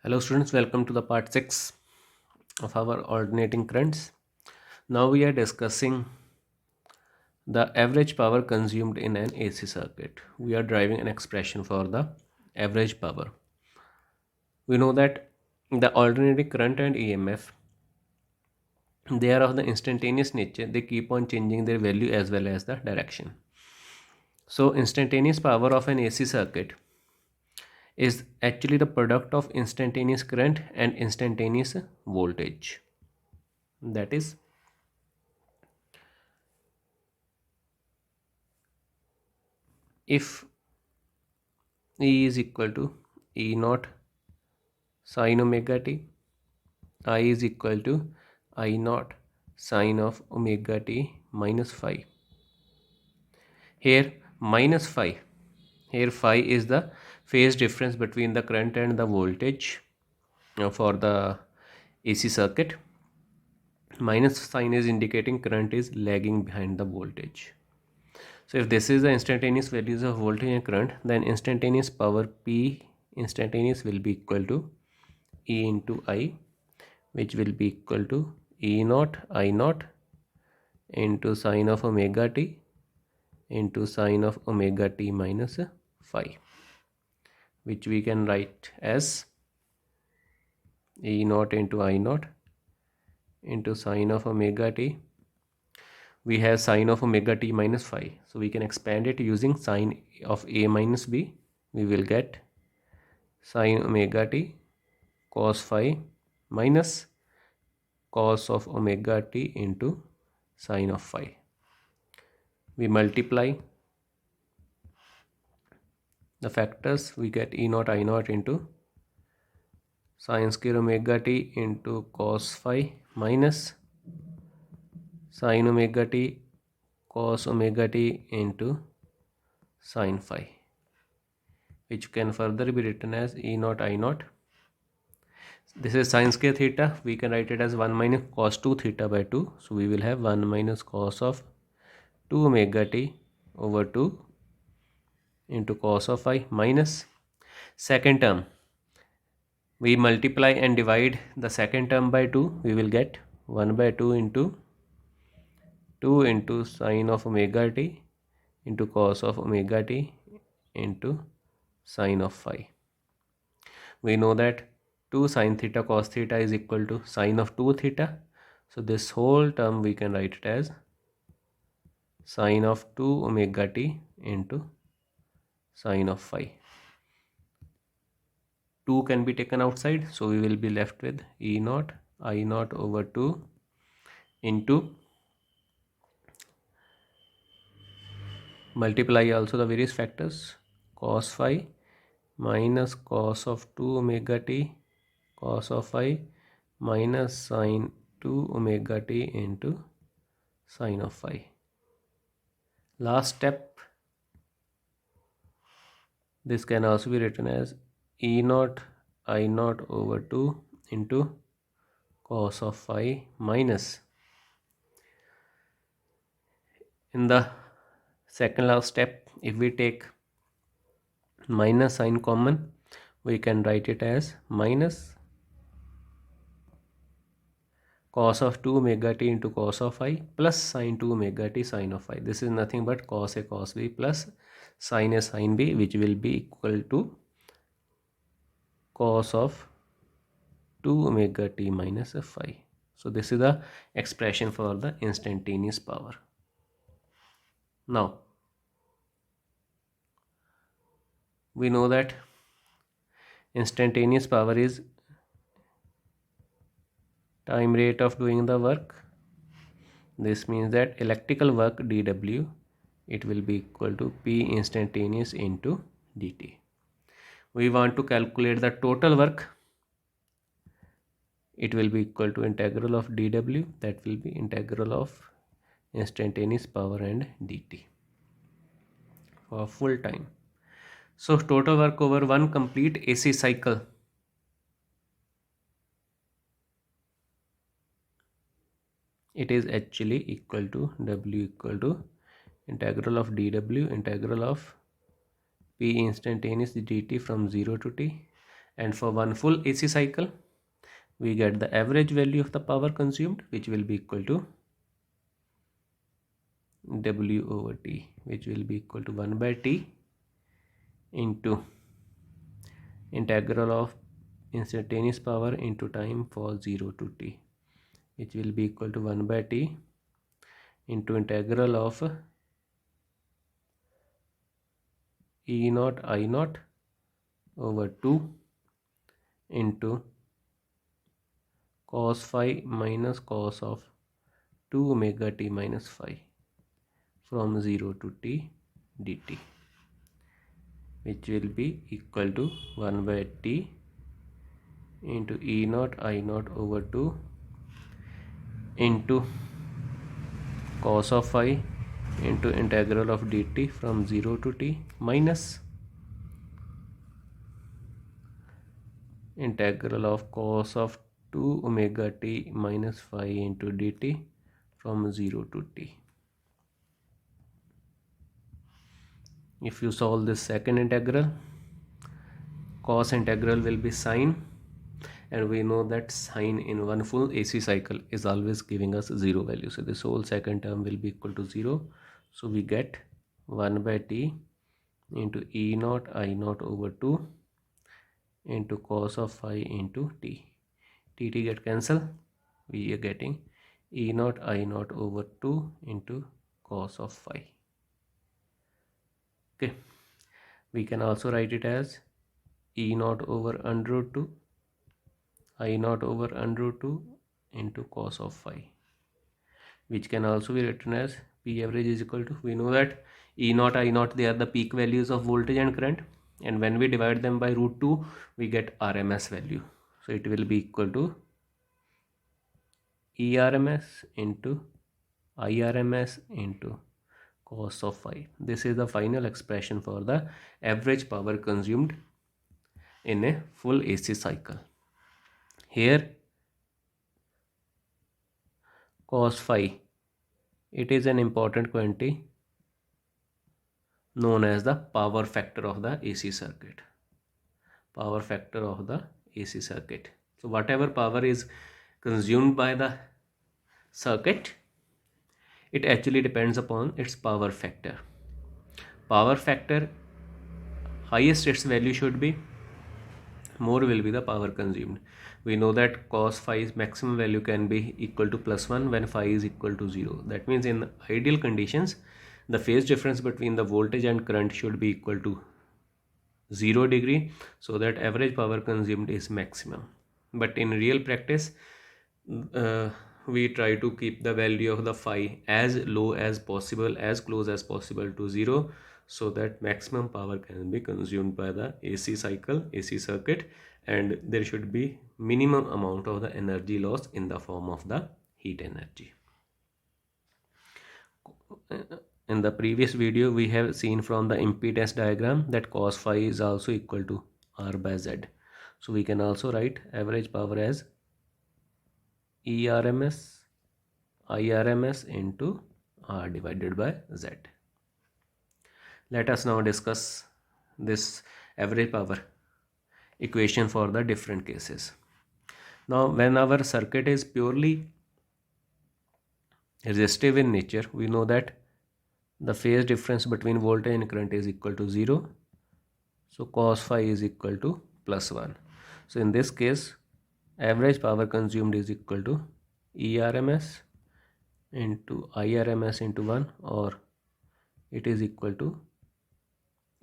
Hello students, welcome to the part 6 of our alternating currents. Now we are discussing the average power consumed in an AC circuit. We are deriving an expression for the average power. We know that the alternating current and EMF, they are of the instantaneous nature. They keep on changing their value as well as the direction. So instantaneous power of an AC circuit is actually the product of instantaneous current and instantaneous voltage. That is, if E is equal to E naught sine omega t, I is equal to I naught sine of omega t minus phi. Here minus phi, here phi is the phase difference between the current and the voltage for the AC circuit. Minus sign is indicating current is lagging behind the voltage. So if this is the instantaneous values of voltage and current, then instantaneous power P instantaneous will be equal to E into I, which will be equal to E naught I naught into sine of omega t into sine of omega t minus phi, which we can write as E naught into I naught into sine of omega t. We have sine of omega t minus phi, so we can expand it using sine of a minus b. We will get sine omega t cos phi minus cos of omega t into sine of phi. We multiply the factors, we get E naught I naught into sine square omega t into cos phi minus sine omega t cos omega t into sine phi, which can further be written as E naught I naught. This is sine square theta, we can write it as 1 minus cos 2 theta by 2. So we will have 1 minus cos of 2 omega t over 2 into cos of phi minus second term. We multiply and divide the second term by 2. We will get 1 by 2 into sine of omega t into cos of omega t into sine of phi. We know that 2 sine theta cos theta is equal to sine of 2 theta. So this whole term we can write it as sine of 2 omega t into sine of phi. 2 can be taken outside, so we will be left with E naught I naught over 2 into, multiply also the various factors, cos phi minus cos of 2 omega t cos of phi minus sine 2 omega t into sine of phi. Last step, this can also be written as E naught I naught over 2 into cos of phi minus, in the second last step, if we take minus sign common, we can write it as minus cos of 2 omega t into cos of phi plus sine 2 omega t sine of phi. This is nothing but cos A cos B plus sine A sine B, which will be equal to cos of 2 omega t minus phi. So this is the expression for the instantaneous power. Now we know that instantaneous power is time rate of doing the work. This means that electrical work dW, it will be equal to P instantaneous into dt. We want to calculate the total work. It will be equal to integral of dW, that will be integral of instantaneous power and dt for full time. So total work over one complete AC cycle, it is actually equal to W equal to integral of dW integral of P instantaneous dt from 0 to t, And for one full AC cycle, we get the average value of the power consumed, which will be equal to W over T, which will be equal to 1 by T into integral of instantaneous power into time for 0 to T, which will be equal to 1 by T into integral of E naught I naught over 2 into cos phi minus cos of 2 omega t minus phi from 0 to T dt, which will be equal to 1 by T into E naught I naught over 2 into cos of phi into integral of dt from 0 to T minus integral of cos of 2 omega t minus phi into dt from 0 to T. If you solve this second integral, cos integral will be sine, and we know that sine in one full AC cycle is always giving us 0 value. So this whole second term will be equal to 0. So we get 1 by T into E naught I naught over 2 into cos of phi into T. T get cancel. We are getting E naught I naught over 2 into cos of phi. Okay. We can also write it as E naught over under root 2 I naught over under root 2 into cos of phi, which can also be written as P average is equal to, we know that E naught I naught, they are the peak values of voltage and current, and when we divide them by root 2 we get RMS value. So it will be equal to ERMS into IRMS into cos of phi. This is the final expression for the average power consumed in a full AC cycle. Here cos phi, it is an important quantity known as the power factor of the AC circuit. Power factor of the AC circuit. So whatever power is consumed by the circuit, it actually depends upon its power factor. Power factor, highest its value should be, more will be the power consumed. We know that cos phi's maximum value can be equal to +1 when phi is equal to 0. That means in ideal conditions, the phase difference between the voltage and current should be equal to 0 degree, so that average power consumed is maximum. But in real practice, we try to keep the value of the phi as low as possible, as close as possible to 0, so that maximum power can be consumed by the AC cycle, AC circuit, and there should be minimum amount of the energy loss in the form of the heat energy. In the previous video, we have seen from the impedance diagram that cos phi is also equal to R by Z. So we can also write average power as ERMS IRMS into R divided by Z. Let us now discuss this average power equation for the different cases. Now, when our circuit is purely resistive in nature, we know that the phase difference between voltage and current is equal to 0. So cos phi is equal to +1. So in this case, average power consumed is equal to ERMS into IRMS into 1, or it is equal to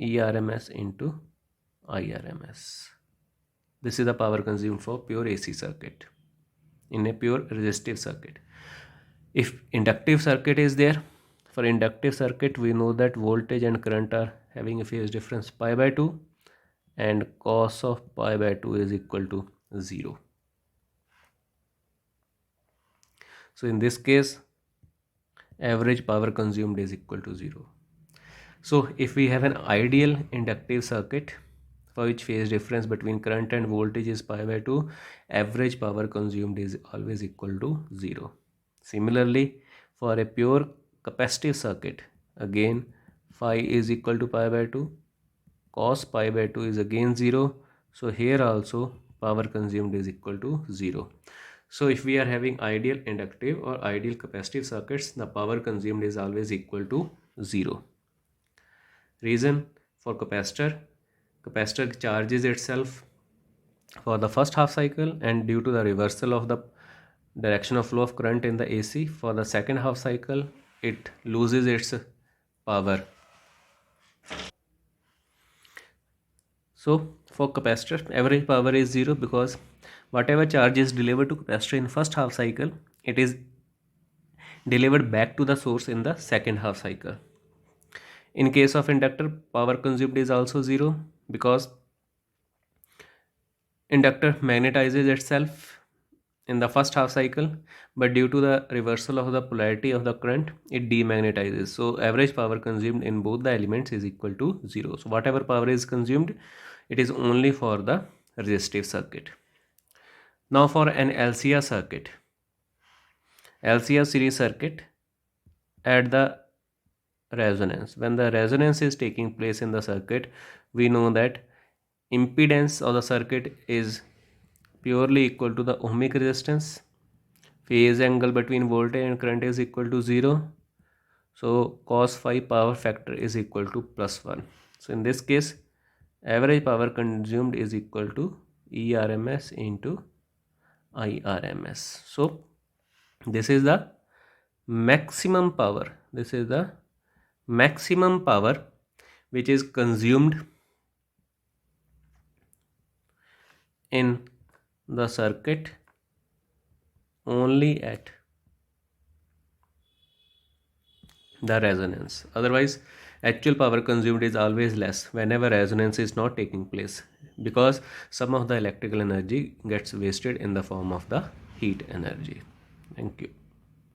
ERMS into IRMS. This is the power consumed for pure AC circuit in a pure resistive circuit. If inductive circuit is there, for inductive circuit we know that voltage and current are having a phase difference pi by 2, and cos of pi by 2 is equal to 0. So in this case, average power consumed is equal to 0. So if we have an ideal inductive circuit for which phase difference between current and voltage is pi by 2, average power consumed is always equal to 0. Similarly, for a pure capacitive circuit, again phi is equal to pi by 2, cos pi by 2 is again 0, So here also power consumed is equal to 0. So if we are having ideal inductive or ideal capacitive circuits, the power consumed is always equal to 0. Reason for capacitor charges itself for the first half cycle, and due to the reversal of the direction of flow of current in the AC for the second half cycle, it loses its power. So for capacitor, average power is 0 because whatever charge is delivered to capacitor in first half cycle, it is delivered back to the source in the second half cycle. In case of inductor, power consumed is also 0 because inductor magnetizes itself in the first half cycle, but due to the reversal of the polarity of the current, it demagnetizes. So average power consumed in both the elements is equal to 0. So whatever power is consumed, it is only for the resistive circuit. Now for an LCR circuit, LCR series circuit at the resonance. When the resonance is taking place in the circuit, we know that impedance of the circuit is purely equal to the ohmic resistance. Phase angle between voltage and current is equal to 0. So cos phi power factor is equal to +1. So in this case, average power consumed is equal to ERMS into IRMS. So this is the maximum power. This is the maximum power which is consumed in the circuit only at the resonance. Otherwise, actual power consumed is always less whenever resonance is not taking place, because some of the electrical energy gets wasted in the form of the heat energy. Thank you.